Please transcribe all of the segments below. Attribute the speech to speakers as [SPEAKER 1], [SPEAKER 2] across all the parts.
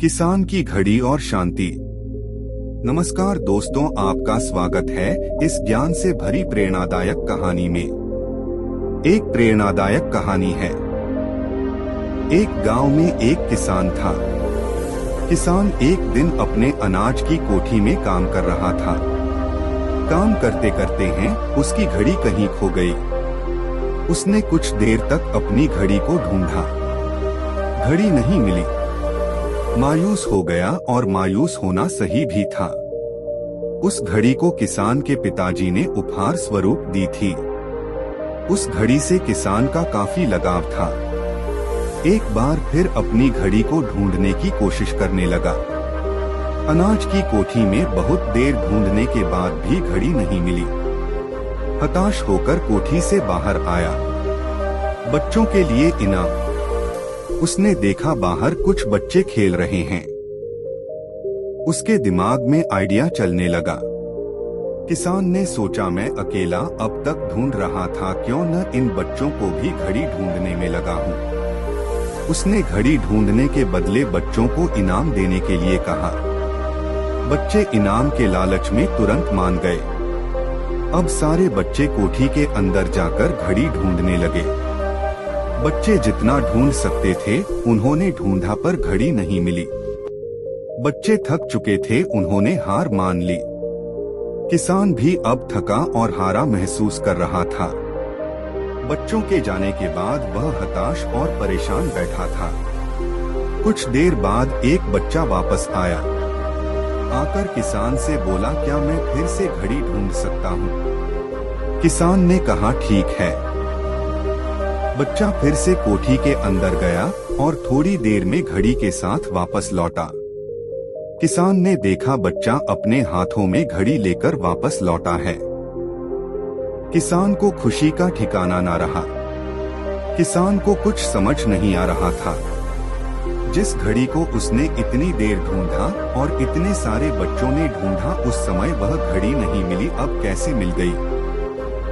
[SPEAKER 1] किसान की घड़ी और शांति। नमस्कार दोस्तों, आपका स्वागत है इस ज्ञान से भरी प्रेरणादायक कहानी में। एक प्रेरणादायक कहानी है। एक गांव में एक किसान था। किसान एक दिन अपने अनाज की कोठी में काम कर रहा था। काम करते करते हैं उसकी घड़ी कहीं खो गई। उसने कुछ देर तक अपनी घड़ी को ढूंढा, घड़ी नहीं मिली। मायूस हो गया, और मायूस होना सही भी था। उस घड़ी को किसान के पिताजी ने उपहार स्वरूप दी थी। उस घड़ी से किसान का काफी लगाव था। एक बार फिर अपनी घड़ी को ढूंढने की कोशिश करने लगा। अनाज की कोठी में बहुत देर ढूंढने के बाद भी घड़ी नहीं मिली। हताश होकर कोठी से बाहर आया। बच्चों के लिए इनाम। उसने देखा बाहर कुछ बच्चे खेल रहे हैं। उसके दिमाग में आइडिया चलने लगा। किसान ने सोचा, मैं अकेला अब तक ढूंढ रहा था, क्यों न इन बच्चों को भी घड़ी ढूंढने में लगा हूँ। उसने घड़ी ढूंढने के बदले बच्चों को इनाम देने के लिए कहा। बच्चे इनाम के लालच में तुरंत मान गए। अब सारे बच्चे कोठी के अंदर जाकर घड़ी ढूंढने लगे। बच्चे जितना ढूंढ सकते थे उन्होंने ढूंढा, पर घड़ी नहीं मिली। बच्चे थक चुके थे, उन्होंने हार मान ली। किसान भी अब थका और हारा महसूस कर रहा था। बच्चों के जाने के बाद वह हताश और परेशान बैठा था। कुछ देर बाद एक बच्चा वापस आया। आकर किसान से बोला, क्या मैं फिर से घड़ी ढूंढ सकता हूँ? किसान ने कहा, ठीक है। बच्चा फिर से कोठी के अंदर गया और थोड़ी देर में घड़ी के साथ वापस लौटा। किसान ने देखा बच्चा अपने हाथों में घड़ी लेकर वापस लौटा है। किसान को खुशी का ठिकाना न रहा। किसान को कुछ समझ नहीं आ रहा था। जिस घड़ी को उसने इतनी देर ढूंढा और इतने सारे बच्चों ने ढूंढा, उस समय वह घड़ी नहीं मिली, अब कैसे मिल गई?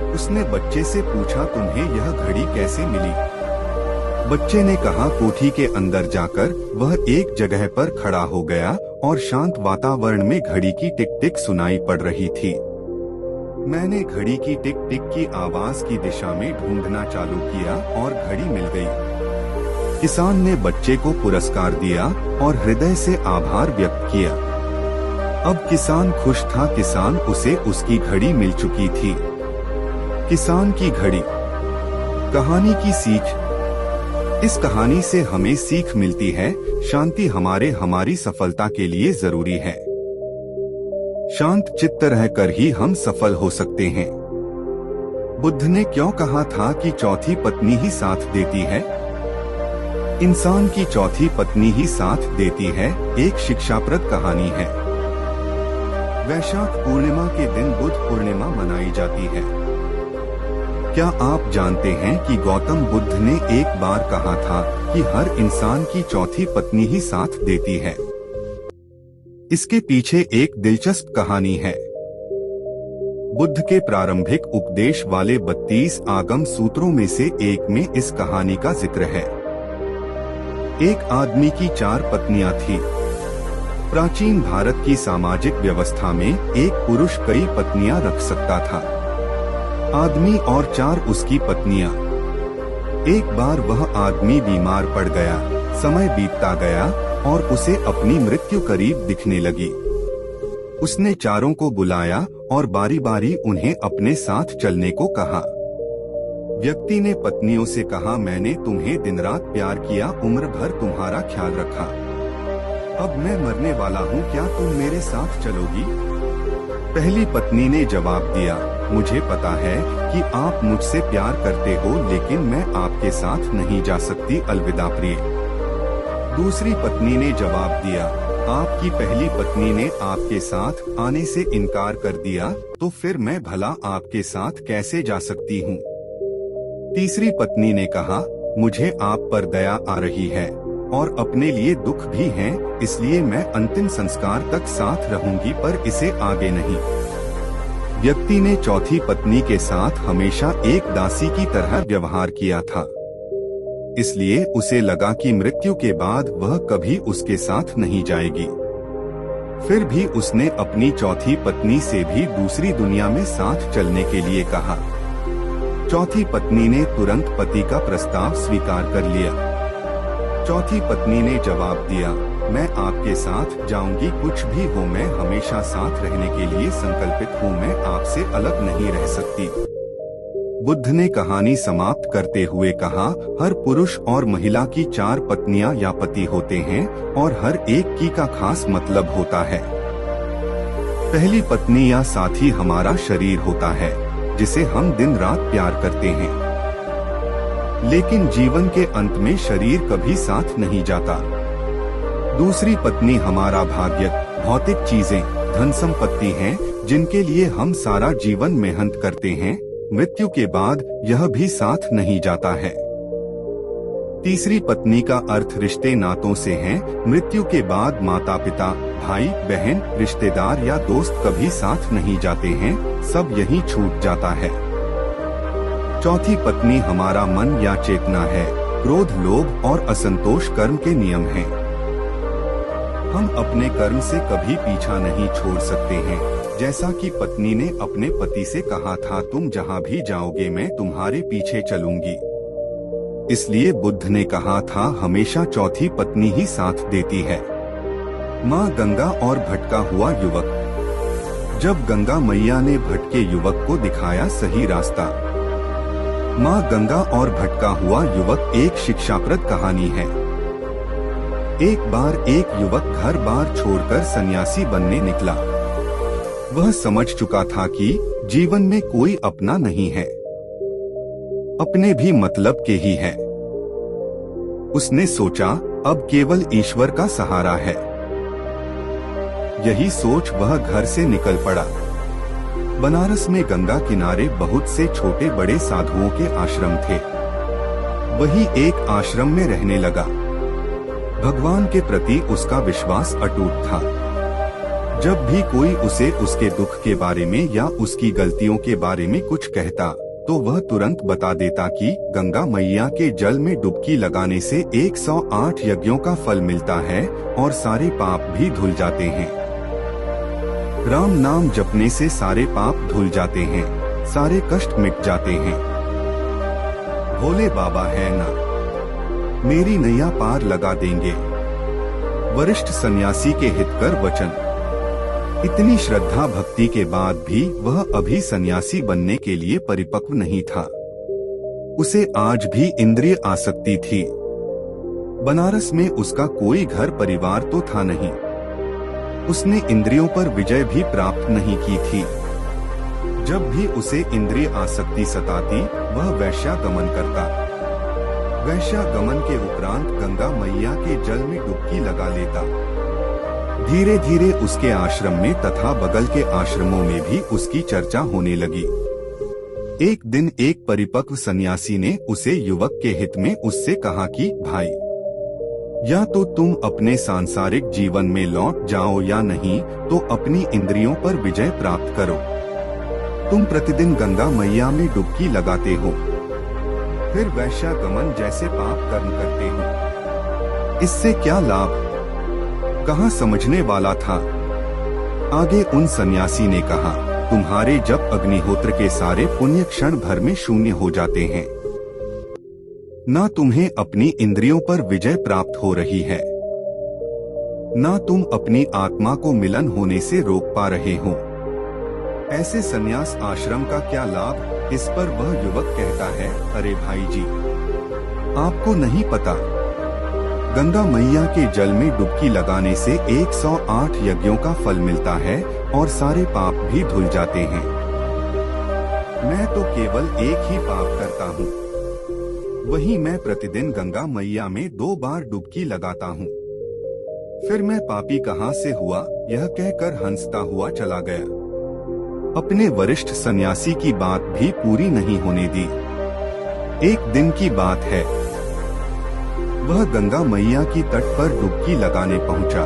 [SPEAKER 1] उसने बच्चे से पूछा, तुम्हें यह घड़ी कैसे मिली? बच्चे ने कहा, कोठी के अंदर जाकर वह एक जगह पर खड़ा हो गया और शांत वातावरण में घड़ी की टिक टिक सुनाई पड़ रही थी। मैंने घड़ी की टिक टिक की आवाज की दिशा में ढूंढना चालू किया और घड़ी मिल गई। किसान ने बच्चे को पुरस्कार दिया और हृदय से आभार व्यक्त किया। अब किसान खुश था। किसान उसे उसकी घड़ी मिल चुकी थी। किसान की घड़ी। कहानी की सीख। इस कहानी से हमें सीख मिलती है, शांति हमारी सफलता के लिए जरूरी है। शांत चित्त रहकर ही हम सफल हो सकते हैं। बुद्ध ने क्यों कहा था कि चौथी पत्नी ही साथ देती है? इंसान की चौथी पत्नी ही साथ देती है, एक शिक्षाप्रद कहानी है। वैशाख पूर्णिमा के दिन बुद्ध पूर्णिमा मनाई जाती है। क्या आप जानते हैं कि गौतम बुद्ध ने एक बार कहा था कि हर इंसान की चौथी पत्नी ही साथ देती है? इसके पीछे एक दिलचस्प कहानी है। बुद्ध के प्रारंभिक उपदेश वाले 32 आगम सूत्रों में से एक में इस कहानी का जिक्र है। एक आदमी की 4 पत्नियां थी। प्राचीन भारत की सामाजिक व्यवस्था में एक पुरुष कई पत्नियां रख सकता था। आदमी और 4 उसकी पत्नियां। एक बार वह आदमी बीमार पड़ गया। समय बीतता गया और उसे अपनी मृत्यु करीब दिखने लगी। उसने चारों को बुलाया और बारी बारी उन्हें अपने साथ चलने को कहा। व्यक्ति ने पत्नियों से कहा, मैंने तुम्हें दिन रात प्यार किया, उम्र भर तुम्हारा ख्याल रखा। अब मैं मरने वाला हूँ, क्या तुम मेरे साथ चलोगी? पहली पत्नी ने जवाब दिया, मुझे पता है कि आप मुझसे प्यार करते हो, लेकिन मैं आपके साथ नहीं जा सकती, अलविदा प्रिय। दूसरी पत्नी ने जवाब दिया, आपकी पहली पत्नी ने आपके साथ आने से इनकार कर दिया, तो फिर मैं भला आपके साथ कैसे जा सकती हूँ? तीसरी पत्नी ने कहा, मुझे आप पर दया आ रही है और अपने लिए दुख भी है, इसलिए मैं अंतिम संस्कार तक साथ रहूंगी, पर इसे आगे नहीं। व्यक्ति ने चौथी पत्नी के साथ हमेशा एक दासी की तरह व्यवहार किया था। इसलिए उसे लगा कि मृत्यु के बाद वह कभी उसके साथ नहीं जाएगी। फिर भी उसने अपनी चौथी पत्नी से भी दूसरी दुनिया में साथ चलने के लिए कहा। चौथी पत्नी ने तुरंत पति का प्रस्ताव स्वीकार कर लिया। चौथी पत्नी ने जवाब दिया, मैं आपके साथ जाऊंगी, कुछ भी हो मैं हमेशा साथ रहने के लिए संकल्पित हूँ, मैं आपसे अलग नहीं रह सकती। बुद्ध ने कहानी समाप्त करते हुए कहा, हर पुरुष और महिला की 4 पत्नियां या पति होते हैं और हर एक की का खास मतलब होता है। पहली पत्नी या साथी हमारा शरीर होता है, जिसे हम दिन रात प्यार करते हैं, लेकिन जीवन के अंत में शरीर कभी साथ नहीं जाता। दूसरी पत्नी हमारा भाग्य, भौतिक चीजें, धन संपत्ति हैं, जिनके लिए हम सारा जीवन मेहनत करते हैं। मृत्यु के बाद यह भी साथ नहीं जाता है। तीसरी पत्नी का अर्थ रिश्ते नातों से है। मृत्यु के बाद माता पिता, भाई बहन, रिश्तेदार या दोस्त कभी साथ नहीं जाते हैं, सब यहीं छूट जाता है। चौथी पत्नी हमारा मन या चेतना है। क्रोध, लोभ और असंतोष कर्म के नियम हैं। हम अपने कर्म से कभी पीछा नहीं छोड़ सकते हैं। जैसा कि पत्नी ने अपने पति से कहा था, तुम जहाँ भी जाओगे मैं तुम्हारे पीछे चलूंगी। इसलिए बुद्ध ने कहा था, हमेशा चौथी पत्नी ही साथ देती है। माँ गंगा और भटका हुआ युवक। जब गंगा मैया ने भटके युवक को दिखाया सही रास्ता। माँ गंगा और भटका हुआ युवक एक शिक्षाप्रद कहानी है। एक बार एक युवक घर बार छोड़कर सन्यासी बनने निकला। वह समझ चुका था कि जीवन में कोई अपना नहीं है, अपने भी मतलब के ही है। उसने सोचा, अब केवल ईश्वर का सहारा है। यही सोच वह घर से निकल पड़ा। बनारस में गंगा किनारे बहुत से छोटे बड़े साधुओं के आश्रम थे। वही एक आश्रम में रहने लगा। भगवान के प्रति उसका विश्वास अटूट था। जब भी कोई उसे उसके दुख के बारे में या उसकी गलतियों के बारे में कुछ कहता, तो वह तुरंत बता देता कि गंगा मैया के जल में डुबकी लगाने से 108 यज्ञों का फल मिलता है और सारे पाप भी धुल जाते हैं। राम नाम जपने से सारे पाप धुल जाते हैं, सारे कष्ट मिट जाते हैं। भोले बाबा है ना, मेरी नैया पार लगा देंगे। वरिष्ठ सन्यासी के हितकर वचन। इतनी श्रद्धा भक्ति के बाद भी वह अभी सन्यासी बनने के लिए परिपक्व नहीं था। उसे आज भी इंद्रिय आसक्ति थी। बनारस में उसका कोई घर परिवार तो था नहीं। उसने इंद्रियों पर विजय भी प्राप्त नहीं की थी। जब भी उसे इंद्रिय आसक्ति सताती, वह वैश्यागमन करता। वैश्यागमन के उपरांत गंगा मैया के जल में डुबकी लगा लेता। धीरे धीरे उसके आश्रम में तथा बगल के आश्रमों में भी उसकी चर्चा होने लगी। एक दिन एक परिपक्व सन्यासी ने उसे युवक के हित में उससे कहा कि भाई, या तो तुम अपने सांसारिक जीवन में लौट जाओ या नहीं तो अपनी इंद्रियों पर विजय प्राप्त करो। तुम प्रतिदिन गंगा मैया में डुबकी लगाते हो, फिर वैश्यागमन जैसे पाप कर्म करते हो। इससे क्या लाभ? कहाँ समझने वाला था। आगे उन सन्यासी ने कहा, तुम्हारे जप अग्निहोत्र के सारे पुण्य क्षण भर में शून्य हो जाते हैं। ना तुम्हें अपनी इंद्रियों पर विजय प्राप्त हो रही है, ना तुम अपनी आत्मा को मिलन होने से रोक पा रहे हो। ऐसे सन्यास आश्रम का क्या लाभ? इस पर वह युवक कहता है, अरे भाई जी, आपको नहीं पता, गंगा मैया के जल में डुबकी लगाने से 108 यज्ञों का फल मिलता है और सारे पाप भी धुल जाते हैं। मैं तो केवल एक ही पाप करता हूँ, वही मैं प्रतिदिन गंगा मैया में 2 बार डुबकी लगाता हूँ। फिर मैं पापी कहाँ से हुआ? यह कहकर हंसता हुआ चला गया। अपने वरिष्ठ सन्यासी की बात भी पूरी नहीं होने दी। एक दिन की बात है, वह गंगा मैया की तट पर डुबकी लगाने पहुंचा।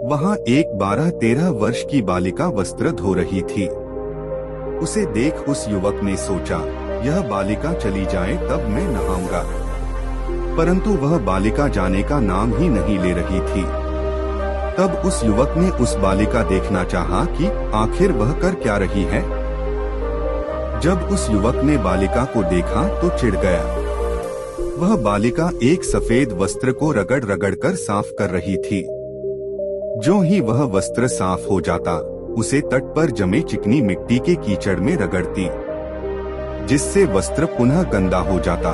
[SPEAKER 1] वहां एक 12-13 वर्ष की बालिका वस्त्र धो रही थी। उसे देख उस युवक ने सोचा, यह बालिका चली जाए तब मैं नहाऊंगा। परंतु वह बालिका जाने का नाम ही नहीं ले रही थी। तब उस युवक ने उस बालिका देखना चाहा कि आखिर वह कर क्या रही है। जब उस युवक ने बालिका को देखा तो चिढ़ गया। वह बालिका एक सफेद वस्त्र को रगड़ रगड़ कर साफ कर रही थी। जो ही वह वस्त्र साफ हो जाता, उसे तट पर जमे चिकनी मिट्टी के कीचड़ में रगड़ती, जिससे वस्त्र पुनः गंदा हो जाता।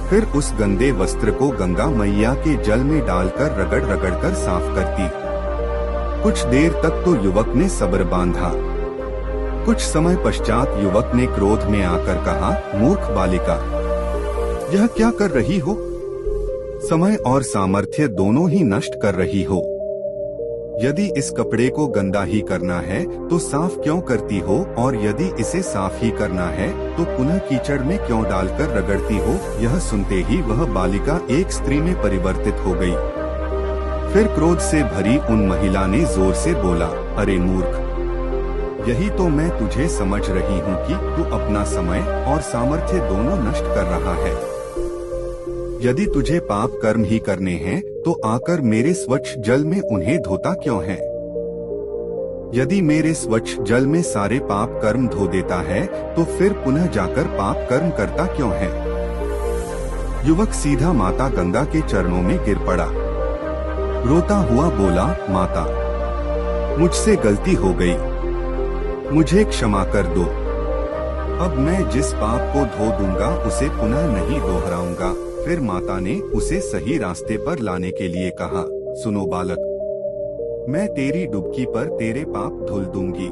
[SPEAKER 1] फिर उस गंदे वस्त्र को गंगा मैया के जल में डालकर रगड़ रगड़ कर साफ करती। कुछ देर तक तो युवक ने सब्र बांधा। कुछ समय पश्चात युवक ने क्रोध में आकर कहा, मूर्ख बालिका, यह क्या कर रही हो? समय और सामर्थ्य दोनों ही नष्ट कर रही हो। यदि इस कपड़े को गंदा ही करना है तो साफ क्यों करती हो, और यदि इसे साफ ही करना है तो पुनः कीचड़ में क्यों डालकर रगड़ती हो? यह सुनते ही वह बालिका एक स्त्री में परिवर्तित हो गई। फिर क्रोध से भरी उन महिला ने जोर से बोला, अरे मूर्ख, यही तो मैं तुझे समझ रही हूँ कि तू अपना समय और सामर्थ्य दोनों नष्ट कर रहा है। यदि तुझे पाप कर्म ही करने हैं तो आकर मेरे स्वच्छ जल में उन्हें धोता क्यों है? यदि मेरे स्वच्छ जल में सारे पाप कर्म धो देता है तो फिर पुनः जाकर पाप कर्म करता क्यों है? युवक सीधा माता गंगा के चरणों में गिर पड़ा। रोता हुआ बोला, माता, मुझसे गलती हो गई, मुझे क्षमा कर दो। अब मैं जिस पाप को धो दूंगा उसे पुनः नहीं दोहराऊंगा। फिर माता ने उसे सही रास्ते पर लाने के लिए कहा, सुनो बालक, मैं तेरी डुबकी पर तेरे पाप धुल दूंगी,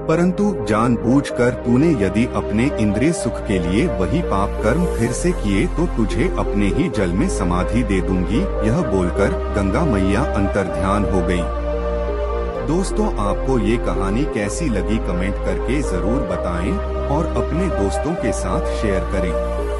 [SPEAKER 1] परंतु जानबूझकर तूने यदि अपने इंद्रिय सुख के लिए वही पाप कर्म फिर से किए तो तुझे अपने ही जल में समाधि दे दूंगी। यह बोलकर गंगा मैया अंतर्ध्यान हो गई। दोस्तों, आपको ये कहानी कैसी लगी कमेंट करके जरूर बताएं और अपने दोस्तों के साथ शेयर करें।